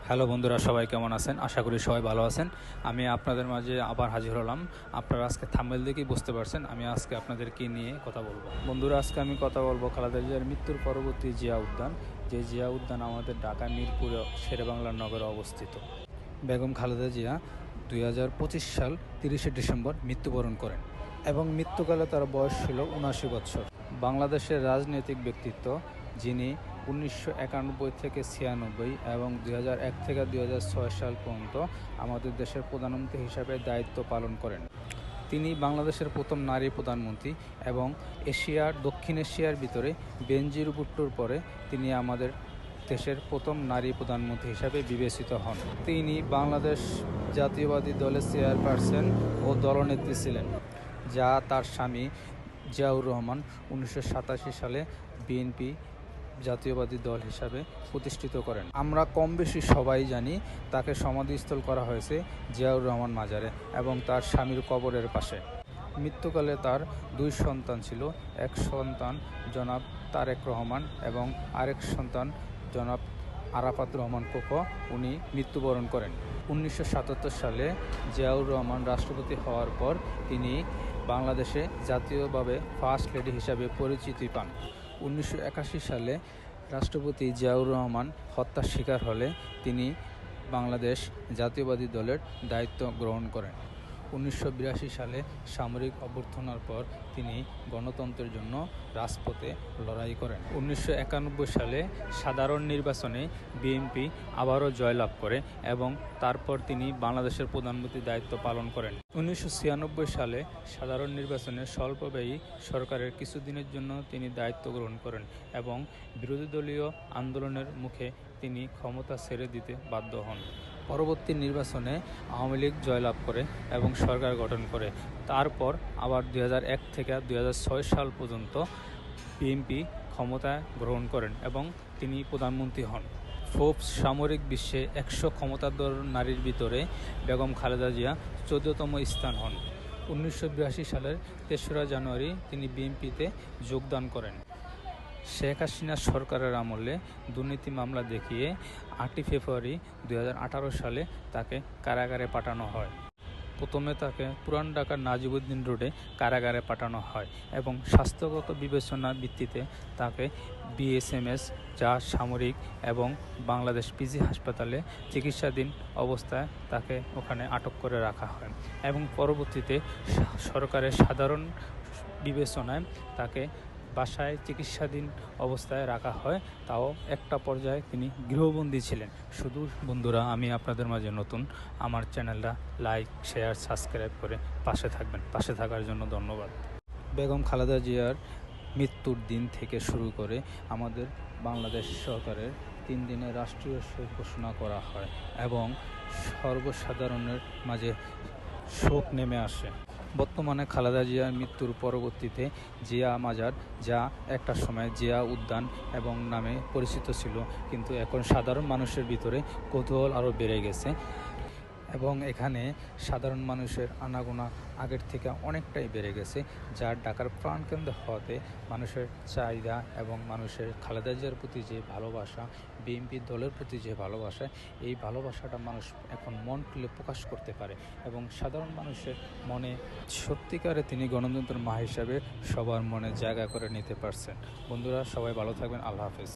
Hello বন্ধুরা, সবাই কেমন আছেন? আশা করি সবাই ভালো আছেন। আমি আপনাদের মাঝে আবার হাজির হলাম। আপনারা আজকে থাম্বনেল দেখেই বুঝতে পারছেন আমি আজকে আপনাদেরকে নিয়ে কথা বলবো। বন্ধুরা, আজকে আমি কথা বলবো খালেদা জিয়ার মৃত্যুর পরবর্তী জিয়া উদ্যান, যে জিয়া উদ্যান আমাদের ঢাকা মিরপুরে শেরেবাংলা নগরে অবস্থিত। বেগম খালেদা জিয়া 2025 সাল 30শে ডিসেম্বর মৃত্যুবরণ করেন এবং মৃত্যুকালে তার বয়স ছিল 79 বছর। বাংলাদেশের রাজনৈতিক ব্যক্তিত্ব, যিনি 1991 থেকে 96 এবং 2001 থেকে 2006 সাল পর্যন্ত আমাদের দেশের প্রধানমন্ত্রী হিসাবে দায়িত্ব পালন করেন। তিনি বাংলাদেশের প্রথম নারী প্রধানমন্ত্রী এবং দক্ষিণ এশিয়ার ভিতরে বেনজির ভুট্টোর পরে তিনি আমাদের দেশের প্রথম নারী প্রধানমন্ত্রী হিসাবে বিবেচিত হন। তিনি বাংলাদেশ জাতীয়বাদী দলের চেয়ারপারসন ও দলনেত্রী ছিলেন, যা তার স্বামী জিয়াউর রহমান 1987 সালে বিএনপি জাতীয়বাদী দল হিসাবে প্রতিষ্ঠিত করেন। আমরা কম বেশি সবাই জানি তাকে সমাধিস্থল করা হয়েছে জিয়াউর রহমান মাজারে এবং তার স্বামীর কবরের পাশে। মৃত্যুকালে তার দুই সন্তান ছিল, এক সন্তান জনাব তারেক রহমান এবং আরেক সন্তান জনাব আরাফাত রহমান কোকো। উনি মৃত্যুবরণ করেন 1977 সালে। জিয়াউর রহমান রাষ্ট্রপতি হওয়ার পর তিনি বাংলাদেশে জাতীয়ভাবে ফার্স্ট লেডি হিসাবে পরিচিতি পান। 1981 সালে রাষ্ট্রপতি জিয়াউর রহমান হত্যার শিকার হলে তিনি বাংলাদেশ জাতীয়বাদী দলের দায়িত্ব গ্রহণ করেন। 1982 সালে সামরিক অভ্যর্থনার পর তিনি গণতন্ত্রের জন্য রাজপথে লড়াই করেন। 1991 সালে সাধারণ নির্বাচনে বিএনপি আবারও জয়লাভ করে এবং তারপর তিনি বাংলাদেশের প্রধানমন্ত্রীর দায়িত্ব পালন করেন। 1996 সালে সাধারণ নির্বাচনে স্বল্পব্যয়ী সরকারের কিছুদিনের জন্য তিনি দায়িত্ব গ্রহণ করেন এবং বিরোধী দলীয় আন্দোলনের মুখে তিনি ক্ষমতা ছেড়ে দিতে বাধ্য হন। পরবর্তী নির্বাচনে আওয়ামী লীগ জয়লাভ করে এবং সরকার গঠন করে। তারপর আবার 2001 থেকে 2006 সাল পর্যন্ত বিএনপি ক্ষমতা গ্রহণ করেন এবং তিনি প্রধানমন্ত্রী হন। ফোর্বস সামরিক বিশ্বে 100 ক্ষমতাধর নারীর ভিতরে বেগম খালেদা জিয়া 14তম স্থান হন। 1982 সালের 3রা জানুয়ারি তিনি বিএনপিতে যোগদান করেন। শেখ হাসিনা সরকারের আমলে দুর্নীতি মামলা দেখিয়ে 8 ফেব্রুয়ারি 2018 সালে তাকে কারাগারে পাঠানো হয়। প্রথমে তাকে পুরান ঢাকার নাজিবউদ্দিন রোডে কারাগারে পাঠানো হয় এবং স্বাস্থ্যগত বিবেচনার ভিত্তিতে তাকে বিএসএমএস, যা সামরিক, এবং বাংলাদেশ পিজি হাসপাতালে চিকিৎসাধীন অবস্থায় তাকে ওখানে আটক করে রাখা হয় এবং পরবর্তীতে সরকারের সাধারণ বিবেচনায় তাকে বাসায় চিকিৎসাধীন অবস্থায় রাখা হয়। তাও একটা পর্যায়ে তিনি গৃহবন্দী ছিলেন। শুধু বন্ধুরা, আমি আপনাদের মাঝে নতুন, আমার চ্যানেলটা লাইক, শেয়ার, সাবস্ক্রাইব করে পাশে থাকবেন। পাশে থাকার জন্য ধন্যবাদ। বেগম খালেদা জিয়ার মৃত্যুর দিন থেকে শুরু করে আমাদের বাংলাদেশ সরকারের 3 দিনের রাষ্ট্রীয় শোক ঘোষণা করা হয় এবং সর্বসাধারণের মাঝে শোক নেমে আসে। বর্তমানে খালেদা জিয়ার মৃত্যুর পরবর্তীতে জিয়া মাজার, যা একটা সময় জিয়া উদ্যান এবং নামে পরিচিত ছিল, কিন্তু এখন সাধারণ মানুষের ভিতরে কৌতূহল আরও বেড়ে গেছে এবং এখানে সাধারণ মানুষের আনাগোনা আগের থেকে অনেকটাই বেড়ে গেছে, যা ঢাকার প্রাণকেন্দ্র হওয়াতে মানুষের চাহিদা এবং মানুষের খালেদা জিয়ার প্রতি যে ভালোবাসা, বিএনপি দলের প্রতি যে ভালোবাসা, এই ভালোবাসাটা মানুষ এখন মন খুলে প্রকাশ করতে পারে এবং সাধারণ মানুষের মনে সত্যিকারে তিনি গণতন্ত্রের মা হিসাবে সবার মনে জায়গা করে নিতে পারছেন। বন্ধুরা, সবাই ভালো থাকবেন। আল্লাহ হাফেজ।